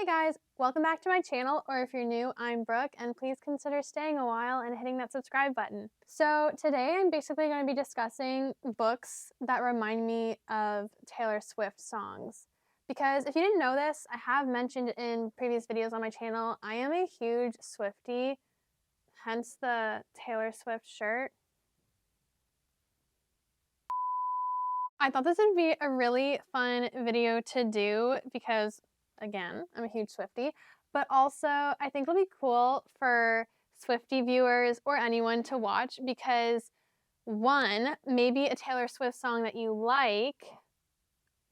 Hey guys, welcome back to my channel, or if you're new, I'm Brooke, and please consider staying a while and hitting that subscribe button. So today I'm basically going to be discussing books that remind me of Taylor Swift songs. Because if you didn't know this, I have mentioned in previous videos on my channel, I am a huge Swiftie, hence the Taylor Swift shirt. I thought this would be a really fun video to do because, again, I'm a huge Swiftie, but also I think it'll be cool for Swiftie viewers or anyone to watch because, one, maybe a Taylor Swift song that you like,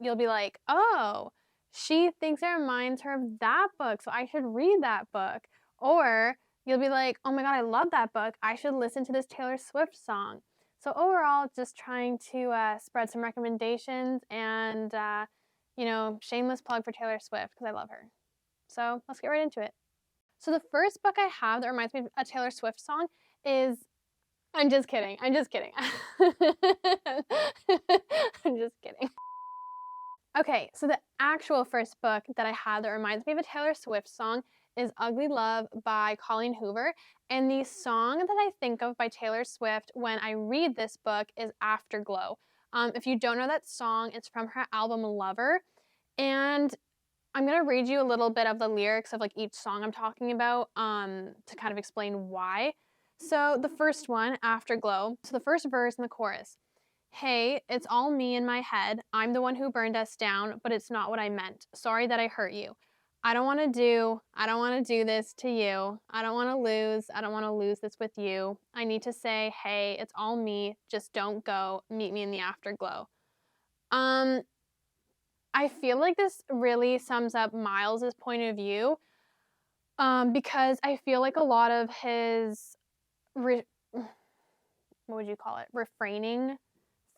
you'll be like, oh, she thinks it reminds her of that book, so I should read that book. Or you'll be like, oh my God, I love that book. I should listen to this Taylor Swift song. So overall, just trying to spread some recommendations and, shameless plug for Taylor Swift because I love her. So let's get right into it. So the first book I have that reminds me of a Taylor Swift song is, I'm just kidding. I'm just kidding. I'm just kidding. Okay, so the actual first book that I have that reminds me of a Taylor Swift song is Ugly Love by Colleen Hoover. And the song that I think of by Taylor Swift when I read this book is Afterglow. If you don't know that song, it's from her album Lover. And I'm going to read you a little bit of the lyrics of like each song I'm talking about to kind of explain why. So the first one, Afterglow. So the first verse and the chorus. Hey, it's all me in my head. I'm the one who burned us down, but it's not what I meant. Sorry that I hurt you. I don't want to do this to you. I don't want to lose this with you. I need to say, hey, it's all me. Just don't go. Meet me in the afterglow. I feel like this really sums up Miles's point of view because I feel like a lot of his, what would you call it, refraining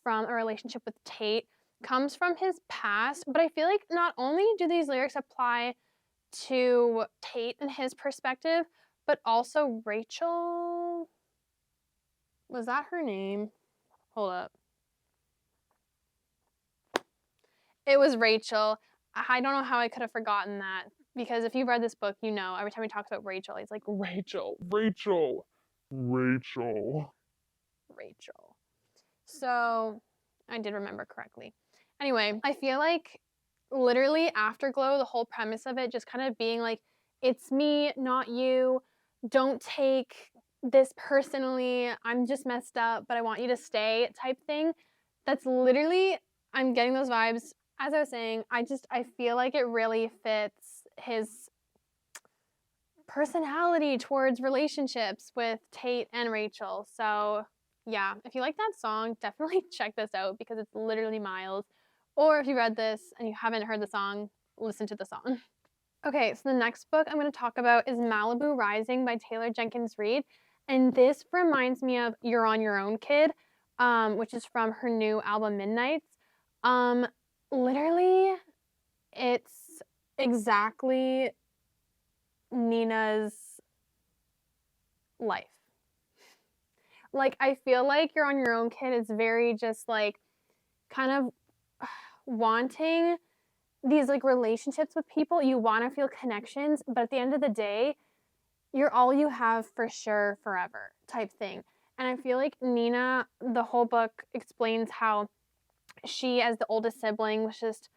from a relationship with Tate comes from his past, but I feel like not only do these lyrics apply to Tate and his perspective, but also Rachel. Was that her name? Hold up. It was Rachel. I don't know how I could have forgotten that because if you've read this book, you know every time he talks about Rachel, he's like, Rachel, Rachel, Rachel, Rachel. So I did remember correctly. Anyway, I feel like literally Afterglow, the whole premise of it just kind of being like, it's me, not you. Don't take this personally. I'm just messed up, but I want you to stay type thing. That's literally, I'm getting those vibes. As I was saying, I feel like it really fits his personality towards relationships with Tate and Rachel. So yeah, if you like that song, definitely check this out because it's literally Miles. Or if you read this and you haven't heard the song, listen to the song. Okay, so the next book I'm going to talk about is Malibu Rising by Taylor Jenkins Reid. And this reminds me of You're on Your Own, Kid, which is from her new album Midnights. Literally, it's exactly Nina's life. Like, I feel like You're on Your Own, Kid is very just like kind of wanting these like relationships with people. You want to feel connections, but at the end of the day, you're all you have for sure forever type thing. And I feel like Nina, the whole book explains how she, as the oldest sibling, was just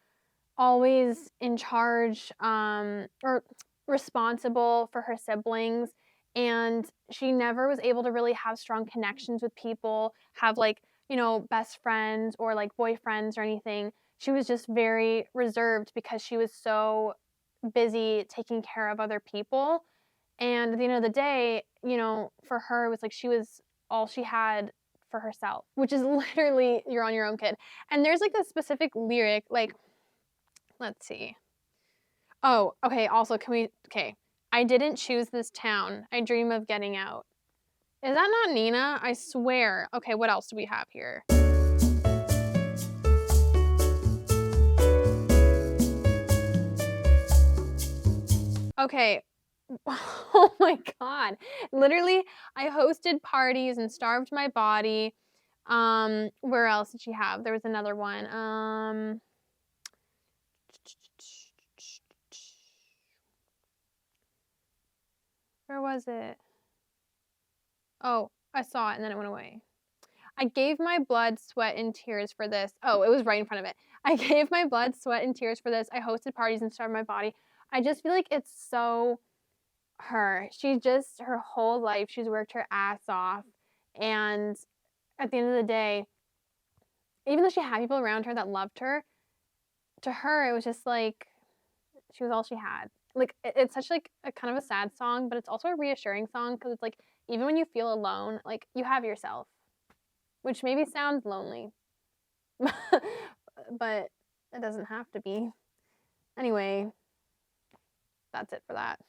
always in charge or responsible for her siblings, and she never was able to really have strong connections with people, have like, best friends or like boyfriends or anything. She was just very reserved because she was so busy taking care of other people. And at the end of the day, for her, it was like she was all she had for herself, which is literally You're on Your Own, Kid. And there's like a specific lyric, like, let's see. Oh, okay, also, I didn't choose this town. I dream of getting out. Is that not Nina? I swear. Okay, what else do we have here? Okay. Oh my God. Literally, I hosted parties and starved my body. Where else did she have? There was another one. Where was it? Oh, I saw it and then it went away. I gave my blood, sweat, and tears for this. Oh, it was right in front of it. I gave my blood, sweat, and tears for this. I hosted parties and starved my body. I just feel like it's so her. She just, her whole life, she's worked her ass off. And at the end of the day, even though she had people around her that loved her, to her, it was just like she was all she had. Like, it's such like a kind of a sad song, but it's also a reassuring song because it's like, even when you feel alone, like you have yourself, which maybe sounds lonely, but it doesn't have to be. Anyway, that's it for that.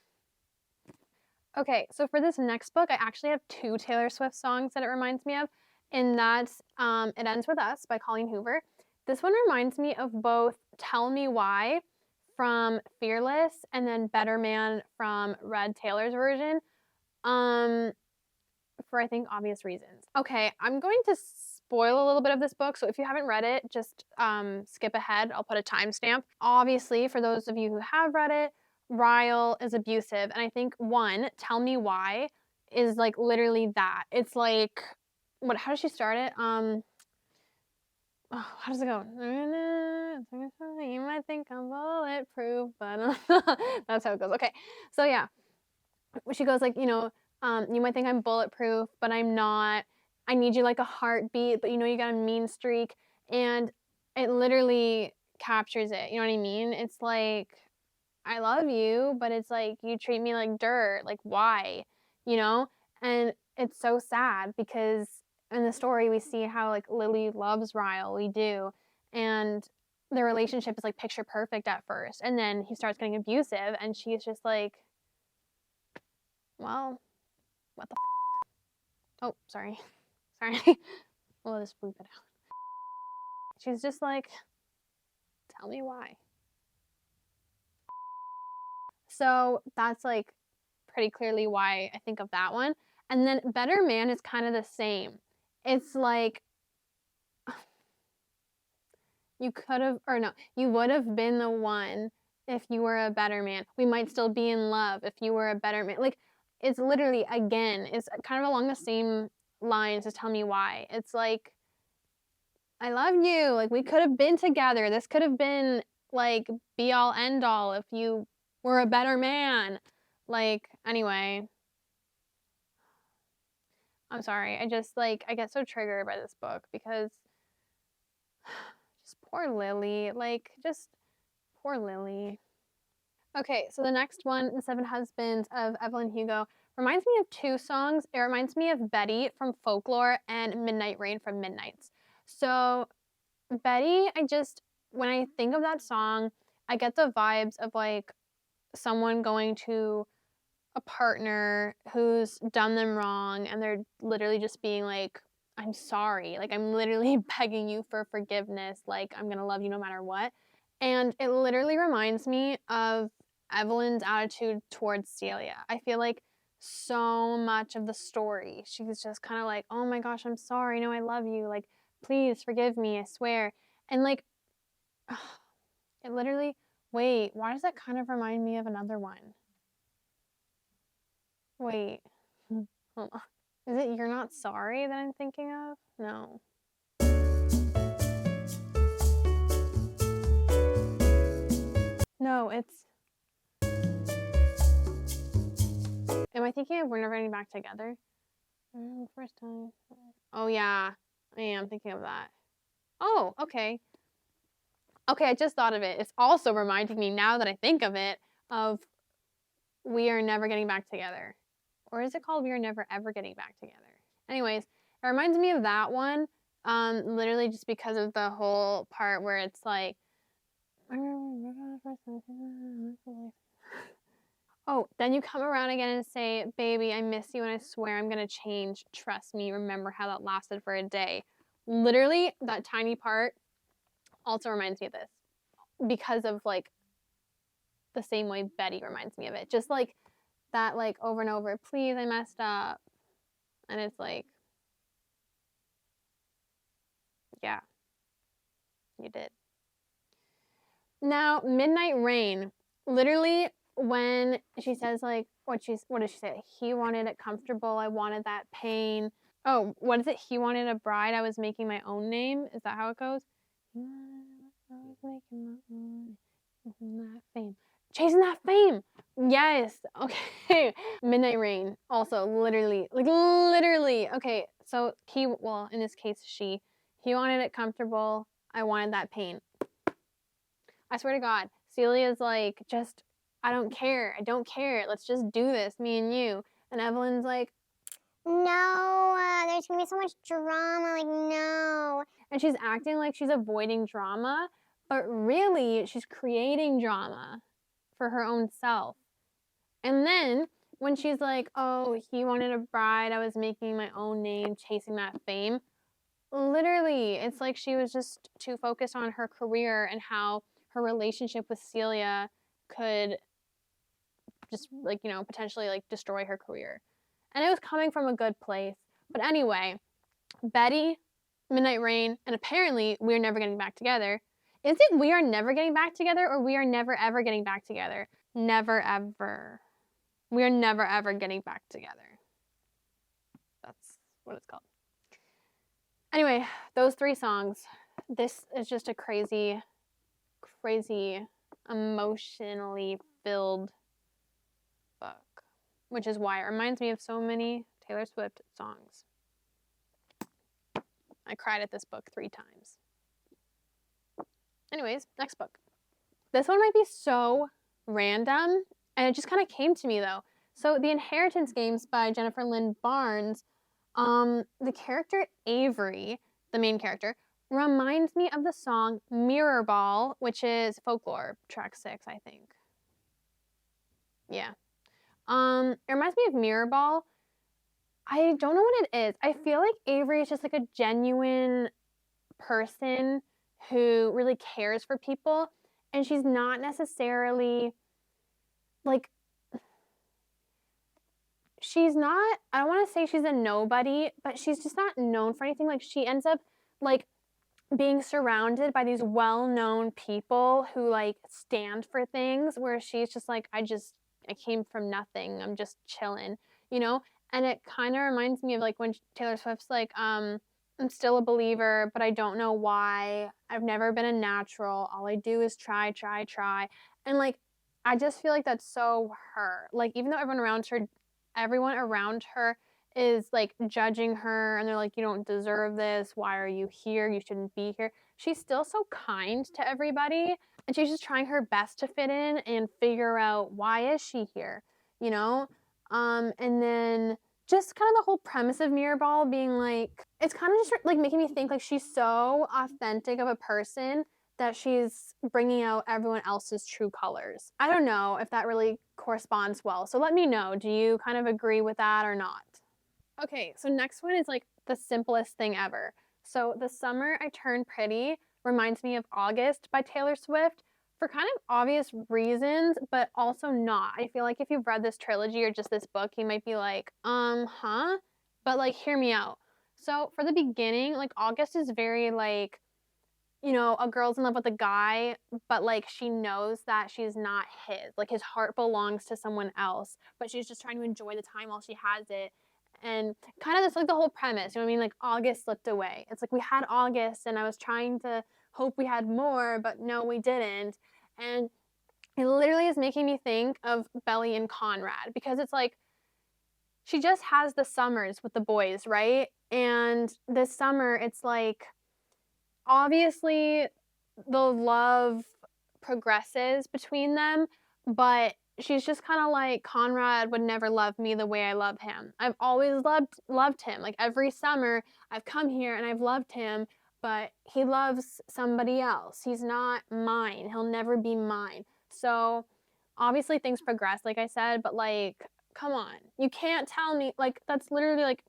Okay, so for this next book, I actually have 2 Taylor Swift songs that it reminds me of, and that's It Ends With Us by Colleen Hoover. This one reminds me of both Tell Me Why from Fearless and then Better Man from Red Taylor's version. For I think obvious reasons. Okay, I'm going to spoil a little bit of this book, so if you haven't read it, just skip ahead. I'll put a timestamp. Obviously, for those of you who have read it, Ryle is abusive, and I think one, Tell Me Why, is like literally that. It's like, what? How does she start it? Oh, how does it go? You might think I'm bulletproof, but that's how it goes. Okay, so yeah, she goes like, you might think I'm bulletproof, but I'm not. I need you like a heartbeat, but you got a mean streak. And it literally captures it. You know what I mean? It's like, I love you, but it's like, you treat me like dirt. Like, why? You know? And it's so sad because in the story, we see how like Lily loves Ryle. We do. And their relationship is like picture perfect at first. And then he starts getting abusive, and she's just like, well, what the oh, sorry. Sorry. We'll just bleep it out. She's just like, tell me why. So that's like pretty clearly why I think of that one. And then Better Man is kind of the same. It's like, you could have, or no, you would have been the one if you were a better man. We might still be in love if you were a better man. Like, it's literally, again, it's kind of along the same lines as Tell Me Why. It's like, I love you. Like, we could have been together. This could have been like be all end all if you were a better man. Like, anyway, I'm sorry. I just like, I get so triggered by this book because just poor Lily. Like, just poor Lily. Okay, so the next one, The Seven Husbands of Evelyn Hugo, reminds me of 2 songs. It reminds me of Betty from Folklore and Midnight Rain from Midnights. So Betty, when I think of that song, I get the vibes of like someone going to a partner who's done them wrong and they're literally just being like, I'm sorry. Like, I'm literally begging you for forgiveness. Like, I'm going to love you no matter what. And it literally reminds me of Evelyn's attitude towards Celia. I feel like so much of the story, she's just kind of like, oh my gosh, I'm sorry. No, I love you. Like, please forgive me. I swear. And like, it literally, wait, why does that kind of remind me of another one? Wait, hold on. Is it You're Not Sorry that I'm thinking of? No. No, it's. Am I thinking of We're Never Getting Back Together? First time. Oh, yeah. I am thinking of that. Oh, okay. Okay, I just thought of it. It's also reminding me, now that I think of it, of We Are Never Getting Back Together. Or is it called We Are Never Ever Getting Back Together? Anyways, it reminds me of that one. Literally just because of the whole part where it's like, oh, then you come around again and say, baby, I miss you and I swear I'm gonna change. Trust me, remember how that lasted for a day. Literally, that tiny part also reminds me of this because of like the same way Betty reminds me of it. Just like that, like over and over, please, I messed up. And it's like, yeah, you did. Now, Midnight Rain, literally when she says like, what did she say? He wanted it comfortable. I wanted that pain. Oh, what is it? He wanted a bride. I was making my own name. Is that how it goes? I was making my own that fame. Chasing that fame. Yes. Okay. Midnight Rain. Also, literally, like literally. Okay. So well, in this case, he wanted it comfortable. I wanted that pain. I swear to God, Celia's like, just, I don't care. I don't care. Let's just do this, me and you. And Evelyn's like, no, there's gonna be so much drama, like, no. And she's acting like she's avoiding drama, but really she's creating drama for her own self. And then when she's like, oh, he wanted a bride, I was making my own name, chasing that fame. Literally, it's like she was just too focused on her career and how her relationship with Celia could just, like, potentially like destroy her career. And it was coming from a good place. But anyway, Betty, Midnight Rain, and apparently We're Never Getting Back Together. Is it We Are Never Getting Back Together or We Are Never Ever Getting Back Together? Never ever. We are never ever getting back together. That's what it's called. Anyway, those 3 songs. This is just a crazy, crazy, emotionally filled book, which is why it reminds me of so many Taylor Swift songs. I cried at this book 3 times. Anyways, next book. This one might be so random, and it just kind of came to me though. So, The Inheritance Games by Jennifer Lynn Barnes. The character Avery, the main character, reminds me of the song Mirror Ball, which is Folklore, track 6, I think. Yeah. It reminds me of Mirror Ball. I don't know what it is. I feel like Avery is just like a genuine person who really cares for people, and she's not necessarily like she's not, I don't want to say she's a nobody, but she's just not known for anything. Like, she ends up like being surrounded by these well-known people who like stand for things, where she's just like, I came from nothing. I'm just chilling, you know? And it kind of reminds me of like when Taylor Swift's like, I'm still a believer, but I don't know why. I've never been a natural. All I do is try, try, try. And like, I just feel like that's so her. Like, even though everyone around her is like judging her and they're like, you don't deserve this. Why are you here? You shouldn't be here. She's still so kind to everybody, and she's just trying her best to fit in and figure out why is she here, you know? And then just kind of the whole premise of Mirrorball being like, it's kind of just like making me think like she's so authentic of a person that she's bringing out everyone else's true colors. I don't know if that really corresponds well. So let me know. Do you kind of agree with that or not? Okay, so next one is like the simplest thing ever. So The Summer I Turned Pretty reminds me of August by Taylor Swift for kind of obvious reasons, but also not. I feel like if you've read this trilogy or just this book, you might be like, huh? But like, hear me out. So for the beginning, like August is very like, a girl's in love with a guy, but like she knows that she's not his. Like his heart belongs to someone else, but she's just trying to enjoy the time while she has it. And kind of that's like the whole premise, you know what I mean? Like August slipped away. It's like we had August and I was trying to hope we had more, but no, we didn't. And it literally is making me think of Belly and Conrad, because it's like she just has the summers with the boys, right? And this summer, it's like obviously the love progresses between them, but she's just kind of like, Conrad would never love me the way I love him. I've always loved him. Like every summer I've come here and I've loved him, but he loves somebody else. He's not mine. He'll never be mine. So obviously things progress, like I said, but like, come on. You can't tell me, like, that's literally like,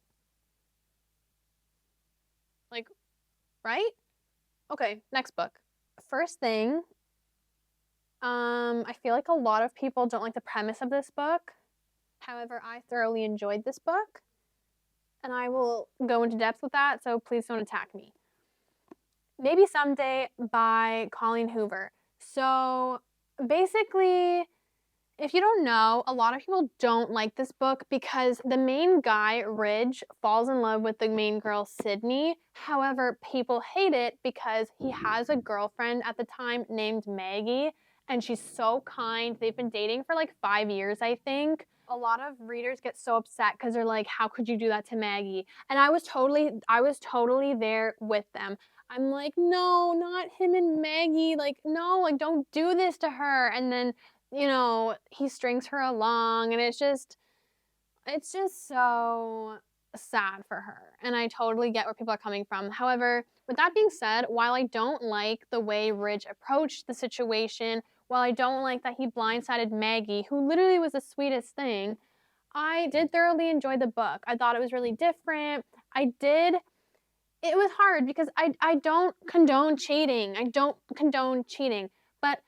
right? Okay, next book. First thing, I feel like a lot of people don't like the premise of this book. However, I thoroughly enjoyed this book, and I will go into depth with that, so please don't attack me. Maybe Someday by Colleen Hoover. So basically, If you don't know, a lot of people don't like this book because the main guy, Ridge, falls in love with the main girl, Sydney. However, people hate it because he has a girlfriend at the time named Maggie, and she's so kind. They've been dating for like 5 years, I think. A lot of readers get so upset because they're like, how could you do that to Maggie? And I was totally there with them. I'm like, no, not him and Maggie. Like, no, like, don't do this to her. And then he strings her along, and it's just so sad for her. And I totally get where people are coming from. However, with that being said, while I don't like the way Ridge approached the situation, while I don't like that he blindsided Maggie, who literally was the sweetest thing, I did thoroughly enjoy the book. I thought it was really different. I did It was hard because I don't condone cheating. I don't condone cheating. But,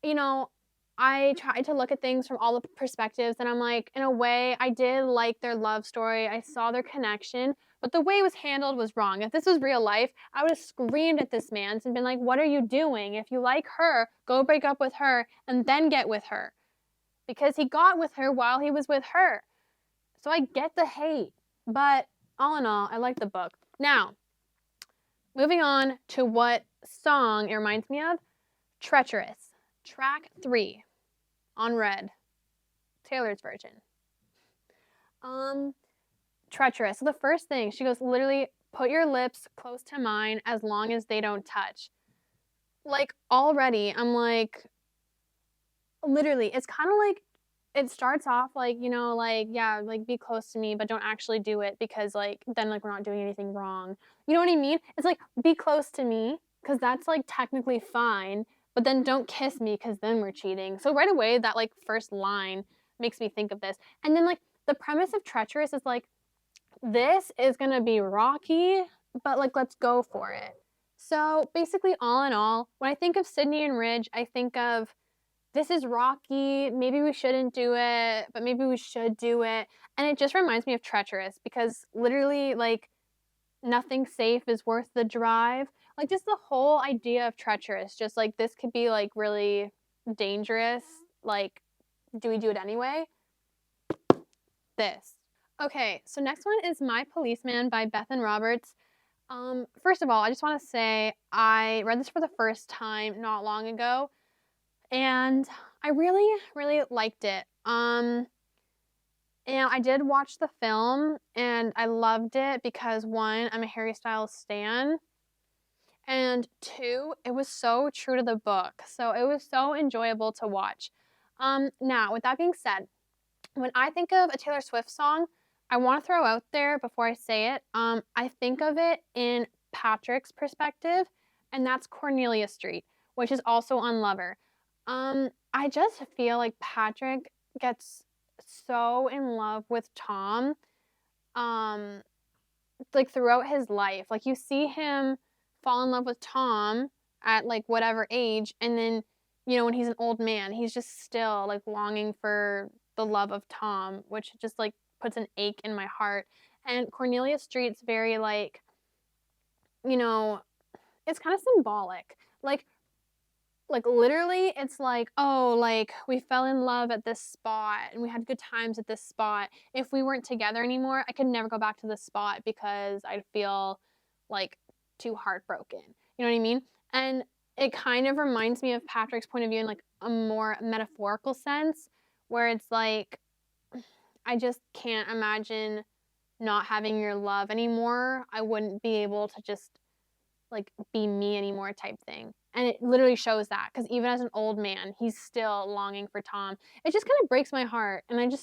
you know, I tried to look at things from all the perspectives, and I'm like, in a way, I did like their love story. I saw their connection, but the way it was handled was wrong. If this was real life, I would have screamed at this man and been like, "What are you doing? If you like her, go break up with her and then get with her." Because he got with her while he was with her. So I get the hate, but all in all, I like the book. Now, moving on to what song it reminds me of, Treacherous, track 3 on Red, Taylor's version. Treacherous. So the first thing, she goes, literally, put your lips close to mine as long as they don't touch. Like, already, I'm like, literally, it's kind of like, it starts off like, like, yeah, like, be close to me, but don't actually do it because, like, then, like, we're not doing anything wrong. You know what I mean? It's like, be close to me because that's, like, technically fine, but then don't kiss me because then we're cheating. So right away, that, like, first line makes me think of this. And then, like, the premise of Treacherous is like, this is gonna be rocky, but, like, let's go for it. So basically, all in all, when I think of Sydney and Ridge, I think of, this is rocky, maybe we shouldn't do it, but maybe we should do it. And it just reminds me of Treacherous because literally, like, nothing safe is worth the drive. Like, just the whole idea of Treacherous, just like, this could be, like, really dangerous. Like, do we do it anyway? This. Okay, so next one is My Policeman by Bethan Roberts. First of all, I just want to say I read this for the first time not long ago, and I really, really liked it. And I did watch the film, and I loved it because one, I'm a Harry Styles stan, and two, it was so true to the book, so it was so enjoyable to watch. Now, with that being said, when I think of a Taylor Swift song, I want to throw out there before I say it, I think of it in Patrick's perspective, and that's Cornelia Street, which is also on Lover. I just feel like Patrick gets so in love with Tom, um, like throughout his life. Like, you see him fall in love with Tom at like whatever age, and then when he's an old man, he's just still like longing for the love of Tom, which just like puts an ache in my heart. And Cornelia Street's very you know, it's kind of symbolic. Like literally, it's like, oh, like, we fell in love at this spot and we had good times at this spot. If we weren't together anymore, I could never go back to this spot because I'd feel like too heartbroken. You know what I mean? And it kind of reminds me of Patrick's point of view in like a more metaphorical sense, where it's like, I just can't imagine not having your love anymore. I wouldn't be able to just like be me anymore type thing. And it literally shows that because even as an old man, he's still longing for Tom. It just kind of breaks my heart. And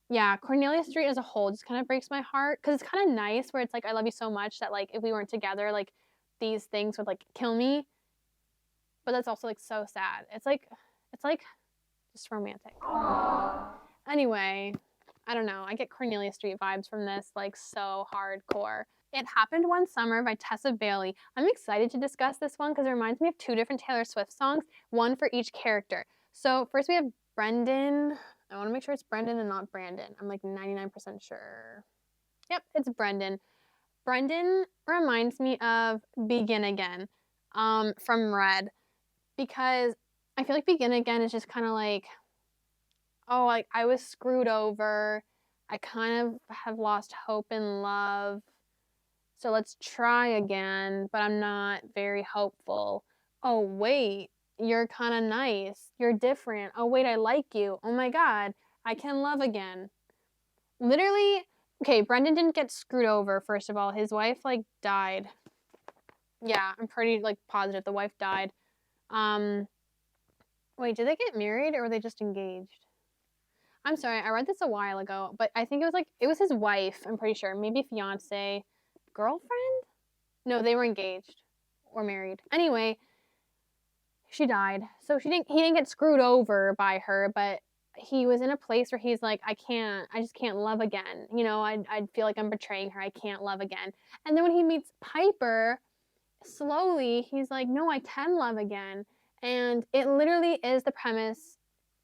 yeah, Cornelia Street as a whole just kind of breaks my heart because it's kind of nice where it's like, I love you so much that like if we weren't together, like these things would like kill me. But that's also like so sad. It's like just romantic. Anyway, I don't know. I get Cornelia Street vibes from this, like so hardcore. It Happened One Summer by Tessa Bailey. I'm excited to discuss this one because it reminds me of two different Taylor Swift songs, one for each character. So first we have Brendan. I want to make sure it's Brendan and not Brandon. I'm like 99% sure. Yep, it's Brendan. Brendan reminds me of Begin Again from Red because I feel like Begin Again is just kind of like oh, like I was screwed over. I kind of have lost hope in love. So let's try again, but I'm not very hopeful. Oh, wait, you're kind of nice. You're different. Oh, wait, I like you. Oh my God, I can love again. Literally, okay, Brendan didn't get screwed over, first of all. His wife, like, died. Yeah, I'm pretty, like, positive the wife died. Um, wait, did they get married or were they just engaged? I'm sorry, I read this a while ago, but I think it was like, it was his wife, I'm pretty sure. Maybe fiance, girlfriend? No, they were engaged or married. Anyway, she died. So he didn't get screwed over by her, but he was in a place where he's like, I just can't love again. You know, I'd feel like I'm betraying her. I can't love again. And then when he meets Piper, slowly he's like, no, I can love again. And it literally is the premise,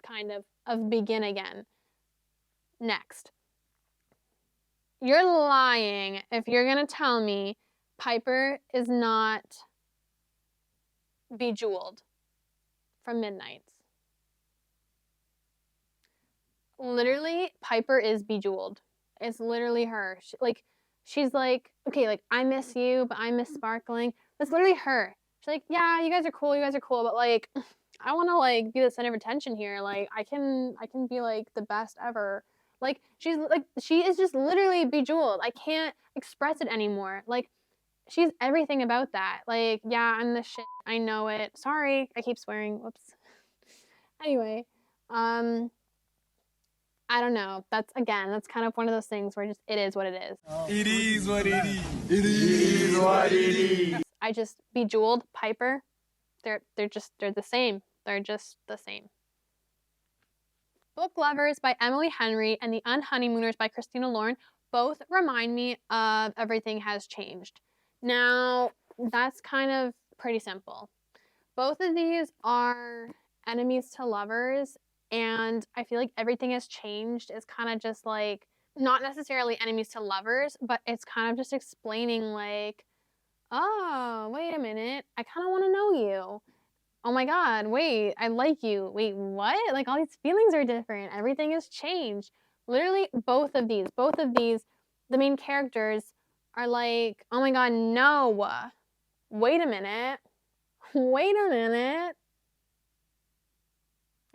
kind of Begin Again. Next. You're lying if you're gonna tell me Piper is not Bejeweled from Midnight's. Literally, Piper is Bejeweled. It's literally her. She's like, okay, like I miss you, but I miss sparkling. That's literally her. She's like, yeah, you guys are cool, but like, I want to like be the center of attention here. Like, I can be like the best ever. Like, she is just literally Bejeweled. I can't express it anymore. Like, she's everything about that. Like, yeah, I'm the shit. I know it. Sorry, I keep swearing. Whoops. Anyway, um, I don't know. That's kind of one of those things where just it is what it is. It is what it is. It is what it is. I just Bejeweled, Piper. They're the same. They're just the same. Book Lovers by Emily Henry and The Unhoneymooners by Christina Lauren both remind me of Everything Has Changed. Now, that's kind of pretty simple. Both of these are enemies to lovers, and I feel like Everything Has Changed is kind of just like not necessarily enemies to lovers, but it's kind of just explaining like, oh, wait a minute, I kind of want to know you. Oh my God, wait, I like you. Wait, what? Like all these feelings are different. Everything has changed. Literally, both of these, the main characters are like, oh my God, no. Wait a minute. Wait a minute.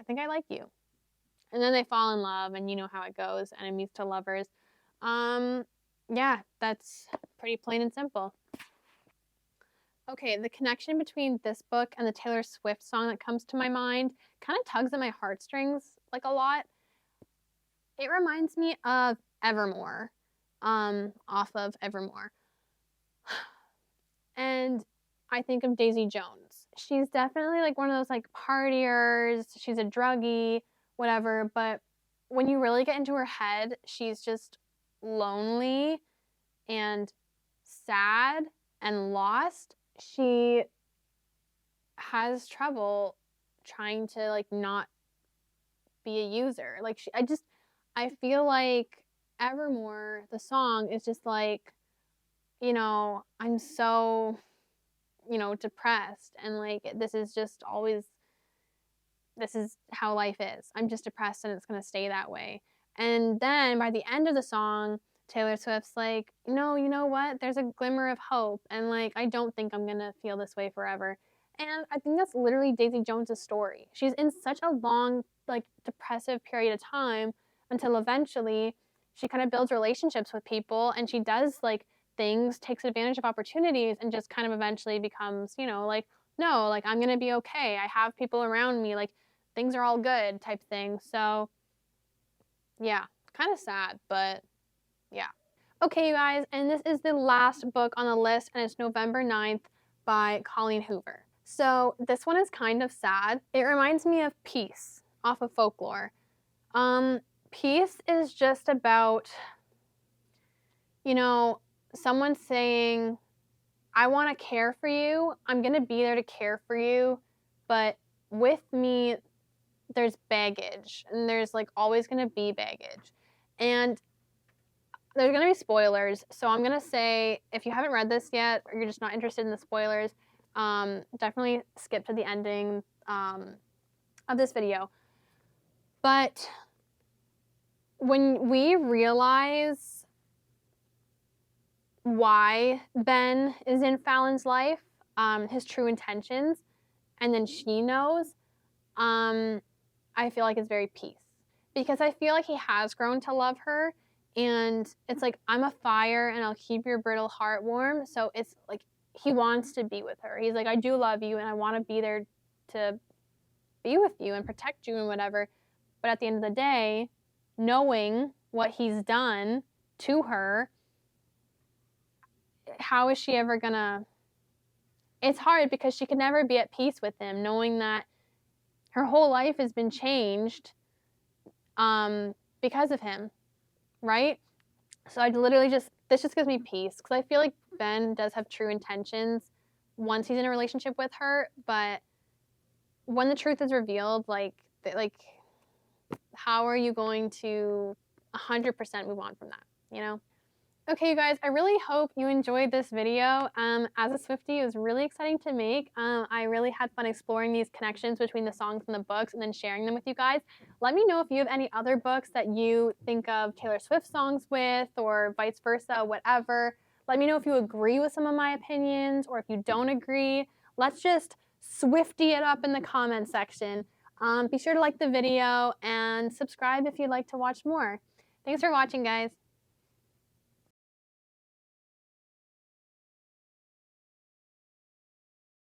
I think I like you. And then they fall in love, and you know how it goes, enemies to lovers. Yeah, that's pretty plain and simple. Okay, the connection between this book and the Taylor Swift song that comes to my mind kind of tugs at my heartstrings like a lot. It reminds me of Evermore, off of Evermore. And I think of Daisy Jones. She's definitely like one of those like partiers, she's a druggie, whatever, but when you really get into her head, she's just lonely and sad and lost. She has trouble trying to like not be a user. Like I feel like Evermore, the song is just like, you know, I'm so, you know, depressed and like this is just always this is how life is. I'm just depressed and it's going to stay that way. And then by the end of the song, Taylor Swift's like, no, you know what? There's a glimmer of hope. And like, I don't think I'm going to feel this way forever. And I think that's literally Daisy Jones's story. She's in such a long, like, depressive period of time until eventually she kind of builds relationships with people and she does like things, takes advantage of opportunities, and just kind of eventually becomes, you know, like, no, like, I'm going to be okay. I have people around me. Like, things are all good type thing. So, yeah, kind of sad, but yeah. Okay, you guys, and this is the last book on the list, and it's November 9th by Colleen Hoover. So, this one is kind of sad. It reminds me of Peace off of Folklore. Peace is just about, you know, someone saying, I want to care for you. I'm going to be there to care for you, but with me there's baggage and there's like always going to be baggage. And there's going to be spoilers. So I'm going to say if you haven't read this yet or you're just not interested in the spoilers, definitely skip to the ending of this video. But when we realize why Ben is in Fallon's life, his true intentions, and then she knows, I feel like it's very peace. Because I feel like he has grown to love her, and it's like, I'm a fire and I'll keep your brittle heart warm. So it's like he wants to be with her. He's like, I do love you and I want to be there to be with you and protect you and whatever. But at the end of the day, knowing what he's done to her, how is she ever gonna? It's hard because she can never be at peace with him, knowing that her whole life has been changed because of him, right? So I literally this just gives me peace because I feel like Ben does have true intentions once he's in a relationship with her, but when the truth is revealed, like how are you going to 100% move on from that, you know? Okay, you guys, I really hope you enjoyed this video. As a Swiftie, it was really exciting to make. I really had fun exploring these connections between the songs and the books and then sharing them with you guys. Let me know if you have any other books that you think of Taylor Swift songs with, or vice versa, whatever. Let me know if you agree with some of my opinions or if you don't agree. Let's just Swiftie it up in the comment section. Be sure to like the video and subscribe if you'd like to watch more. Thanks for watching, guys.